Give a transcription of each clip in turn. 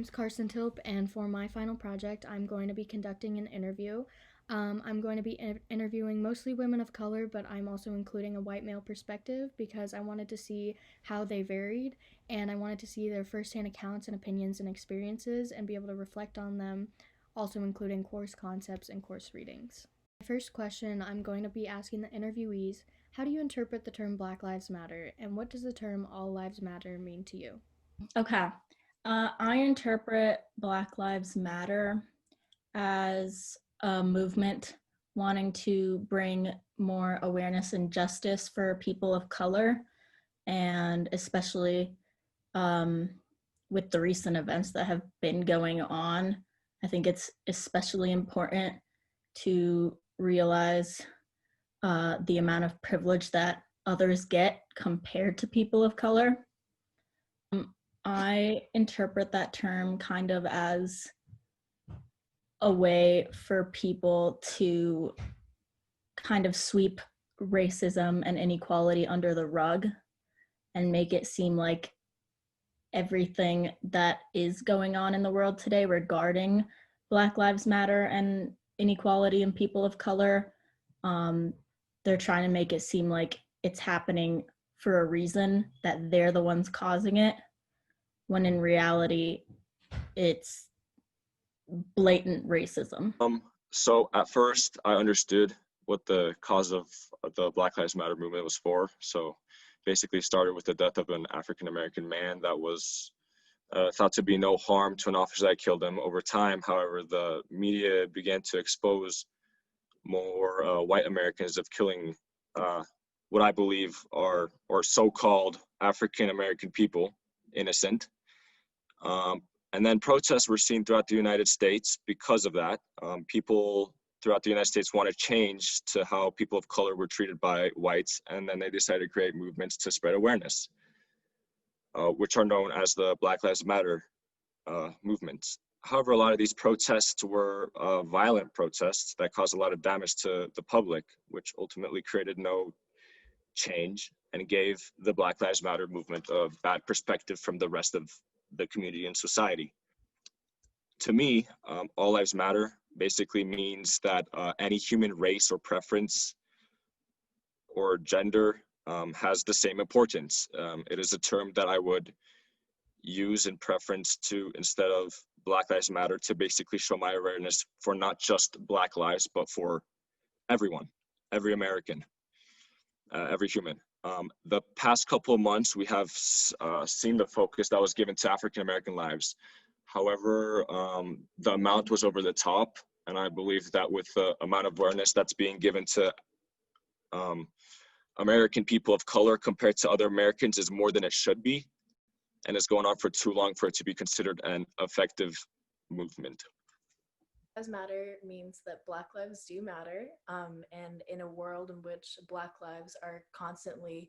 name's Carson Tilp, and for my final project, I'm going to be conducting an interview. I'm going to be interviewing mostly women of color, but I'm also including a white male perspective because I wanted to see how they varied, and I wanted to see their firsthand accounts and opinions and experiences and be able to reflect on them, also including course concepts and course readings. My first question, I'm going to be asking the interviewees, how do you interpret the term Black Lives Matter, and what does the term All Lives Matter mean to you? Okay. I interpret Black Lives Matter as a movement wanting to bring more awareness and justice for people of color, and especially with the recent events that have been going on, I think it's especially important to realize the amount of privilege that others get compared to people of color. I interpret that term kind of as a way for people to kind of sweep racism and inequality under the rug and make it seem like everything that is going on in the world today regarding Black Lives Matter and inequality and people of color, they're trying to make it seem like it's happening for a reason, that they're the ones causing it, when in reality, it's blatant racism. So at first, I understood what the cause of the Black Lives Matter movement was for. So basically started with the death of an African-American man that was thought to be no harm to an officer that killed him. Over time, however, the media began to expose more white Americans of killing what I believe are or so-called African-American people, innocent. And then protests were seen throughout the United States because of that. People throughout the United States wanted change to how people of color were treated by whites, and then they decided to create movements to spread awareness, which are known as the Black Lives Matter movements. However, a lot of these protests were violent protests that caused a lot of damage to the public, which ultimately created no change and gave the Black Lives Matter movement a bad perspective from the rest of the community and society. To me, all lives matter basically means that any human race or preference or gender has the same importance. It is a term that I would use in preference to, instead of Black Lives Matter, to basically show my awareness for not just Black lives, but for everyone, every American, every human. The past couple of months, we have seen the focus that was given to African-American lives. However, the amount was over the top, and I believe that with the amount of awareness that's being given to American people of color compared to other Americans is more than it should be, and it's going on for too long for it to be considered an effective movement. Lives Matter means that Black lives do matter, and in a world in which Black lives are constantly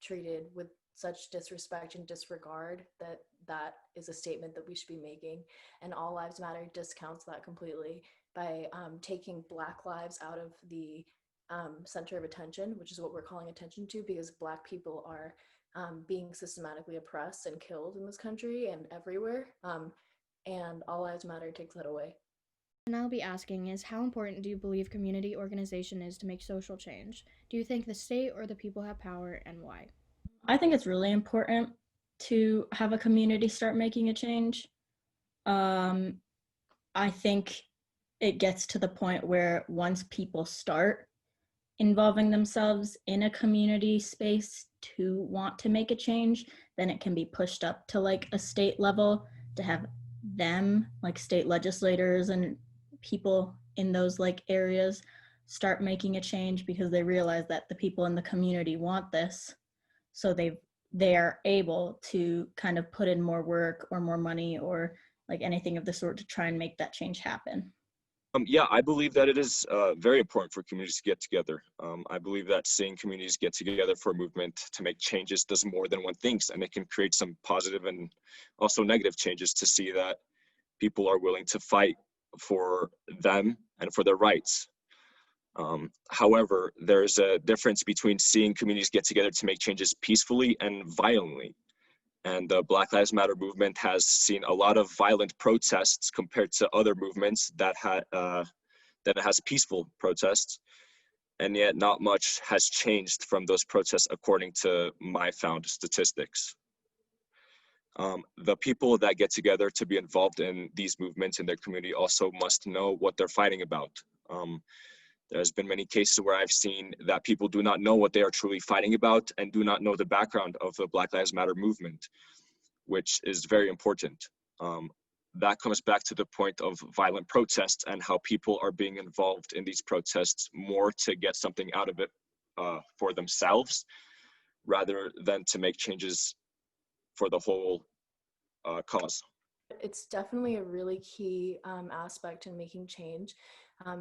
treated with such disrespect and disregard, that is a statement that we should be making. And All Lives Matter discounts that completely by taking Black lives out of the center of attention, which is what we're calling attention to, because Black people are being systematically oppressed and killed in this country and everywhere. And All Lives Matter takes that away. And I'll be asking is how important do you believe community organization is to make social change? Do you think the state or the people have power, and why? I think it's really important to have a community start making a change. I think it gets to the point where once people start involving themselves in a community space to want to make a change, then it can be pushed up to like a state level to have them, like state legislators and people in those like areas, start making a change because they realize that the people in the community want this. So they are able to kind of put in more work or more money or like anything of the sort to try and make that change happen. Yeah, I believe that it is very important for communities to get together. I believe that seeing communities get together for a movement to make changes does more than one thing, and it can create some positive and also negative changes to see that people are willing to fight for them and for their rights. However, there's a difference between seeing communities get together to make changes peacefully and violently. And the Black Lives Matter movement has seen a lot of violent protests compared to other movements that has peaceful protests. And yet not much has changed from those protests according to my found statistics. The people that get together to be involved in these movements in their community also must know what they're fighting about. There's been many cases where I've seen that people do not know what they are truly fighting about and do not know the background of the Black Lives Matter movement, which is very important. That comes back to the point of violent protests and how people are being involved in these protests more to get something out of it for themselves, rather than to make changes for the whole cause. It's definitely a really key aspect in making change,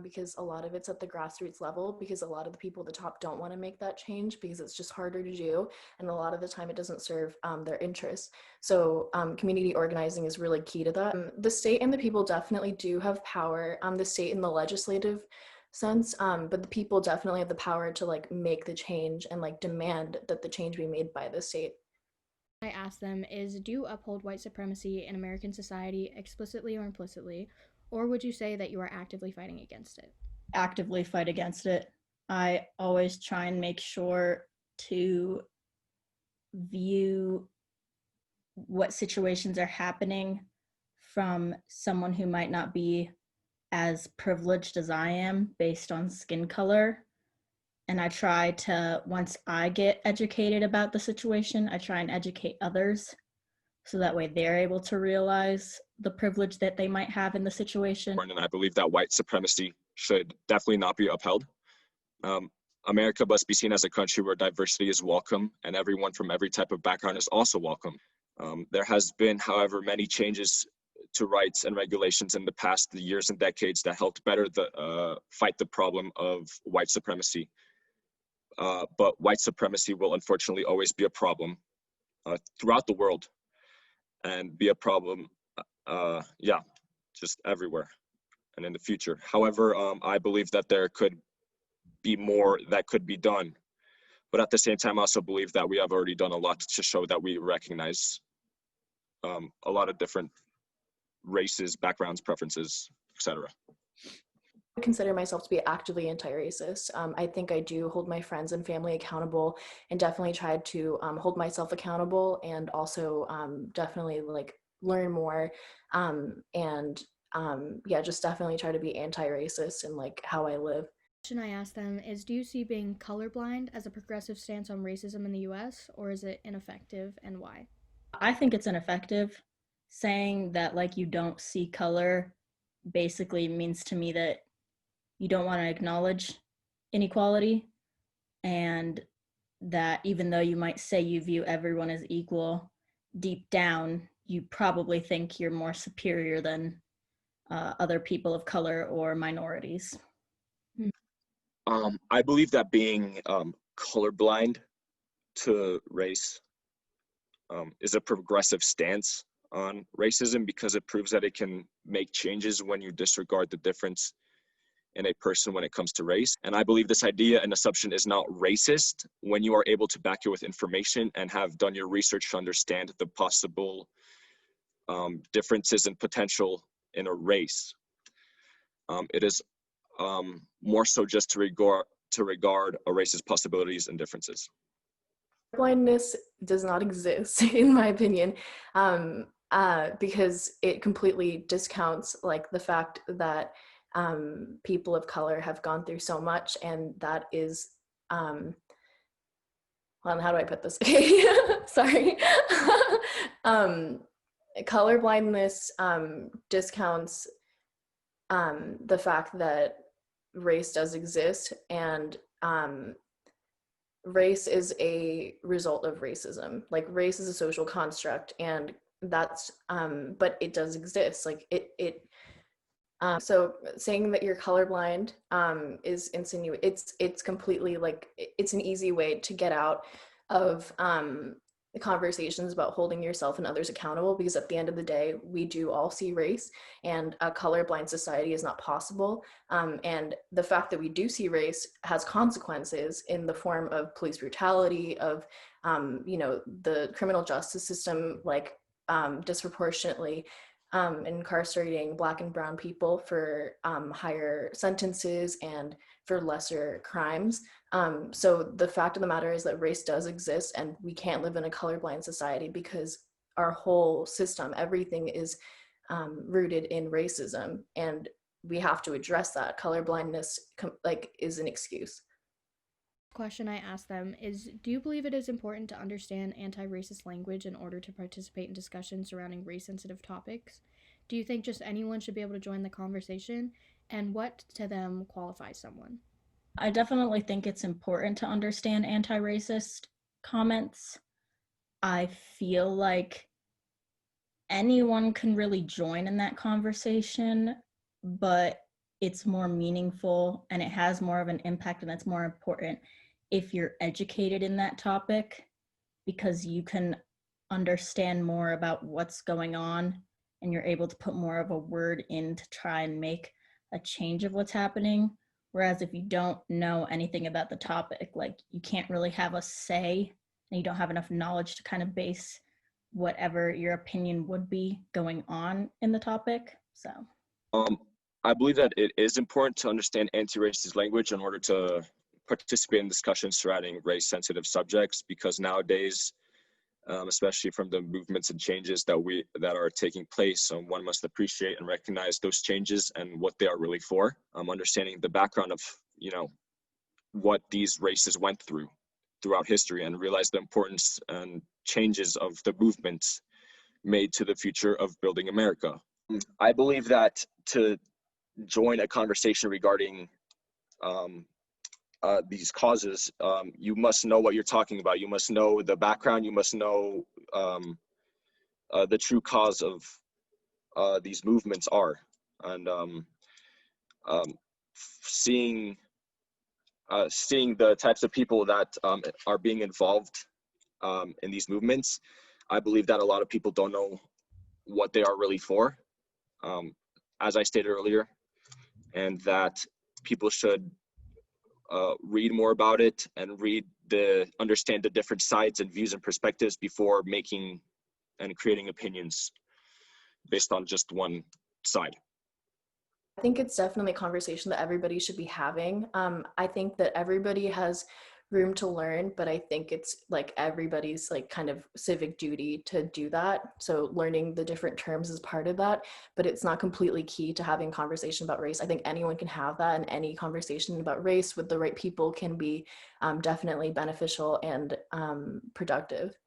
because a lot of it's at the grassroots level, because a lot of the people at the top don't want to make that change because it's just harder to do, and a lot of the time it doesn't serve their interests. So community organizing is really key to that. The state and the people definitely do have power, the state in the legislative sense, but the people definitely have the power to like make the change and like demand that the change be made by the state. I asked them is, do you uphold white supremacy in American society explicitly or implicitly, or would you say that you are actively fighting against it? Actively fight against it. I always try and make sure to view what situations are happening from someone who might not be as privileged as I am based on skin color. And I try to, once I get educated about the situation, I try and educate others so that way they're able to realize the privilege that they might have in the situation. And I believe that white supremacy should definitely not be upheld. America must be seen as a country where diversity is welcome and everyone from every type of background is also welcome. There has been, however, many changes to rights and regulations in the past years and decades that helped better fight the problem of white supremacy. But white supremacy will unfortunately always be a problem throughout the world and be a problem, just everywhere and in the future. However, I believe that there could be more that could be done. But at the same time, I also believe that we have already done a lot to show that we recognize a lot of different races, backgrounds, preferences, etc. I consider myself to be actively anti-racist. I think I do hold my friends and family accountable, and definitely try to hold myself accountable, and also definitely like learn more, just definitely try to be anti-racist in like how I live. The question I asked them is, do you see being colorblind as a progressive stance on racism in the US, or is it ineffective, and why? I think it's ineffective. Saying that like you don't see color basically means to me that you don't want to acknowledge inequality, and that even though you might say you view everyone as equal, deep down you probably think you're more superior than other people of color or minorities. I believe that being colorblind to race is a progressive stance on racism because it proves that it can make changes when you disregard the difference in a person when it comes to race. And I believe this idea and assumption is not racist when you are able to back it with information and have done your research to understand the possible differences and potential in a race. It is more so just to regard a race's possibilities and differences. Blindness does not exist, in my opinion, because it completely discounts like the fact that people of color have gone through so much, and that is, how do I put this? Sorry. Color blindness discounts the fact that race does exist, and race is a result of racism. Like race is a social construct, and that's but it does exist. Like so saying that you're colorblind is it's completely like it's an easy way to get out of conversations about holding yourself and others accountable, because at the end of the day we do all see race, and a colorblind society is not possible, and the fact that we do see race has consequences in the form of police brutality, of the criminal justice system, like disproportionately incarcerating Black and Brown people for higher sentences and for lesser crimes. So the fact of the matter is that race does exist, and we can't live in a colorblind society because our whole system, everything is rooted in racism, and we have to address that. Colorblindness is an excuse. Question I asked them is, do you believe it is important to understand anti-racist language in order to participate in discussions surrounding race-sensitive topics? Do you think just anyone should be able to join the conversation? And what to them qualifies someone? I definitely think it's important to understand anti-racist comments. I feel like anyone can really join in that conversation, but it's more meaningful and it has more of an impact, and it's more important if you're educated in that topic, because you can understand more about what's going on and you're able to put more of a word in to try and make a change of what's happening. Whereas if you don't know anything about the topic, like, you can't really have a say and you don't have enough knowledge to kind of base whatever your opinion would be going on in the topic. So I believe that it is important to understand anti-racist language in order to participate in discussions surrounding race-sensitive subjects, because nowadays, especially from the movements and changes that are taking place, one must appreciate and recognize those changes and what they are really for. Understanding the background of what these races went throughout history, and realize the importance and changes of the movements made to the future of building America. I believe that to join a conversation regarding these causes, you must know what you're talking about. You must know the background. You must know the true cause of these movements are. And seeing the types of people that are being involved in these movements, I believe that a lot of people don't know what they are really for, as I stated earlier, and that people should read more about it and understand the different sides and views and perspectives before making and creating opinions based on just one side. I think it's definitely a conversation that everybody should be having. I think that everybody has room to learn, but I think it's like everybody's like kind of civic duty to do that. So learning the different terms is part of that, but it's not completely key to having conversation about race. I think anyone can have that, and any conversation about race with the right people can be definitely beneficial and productive.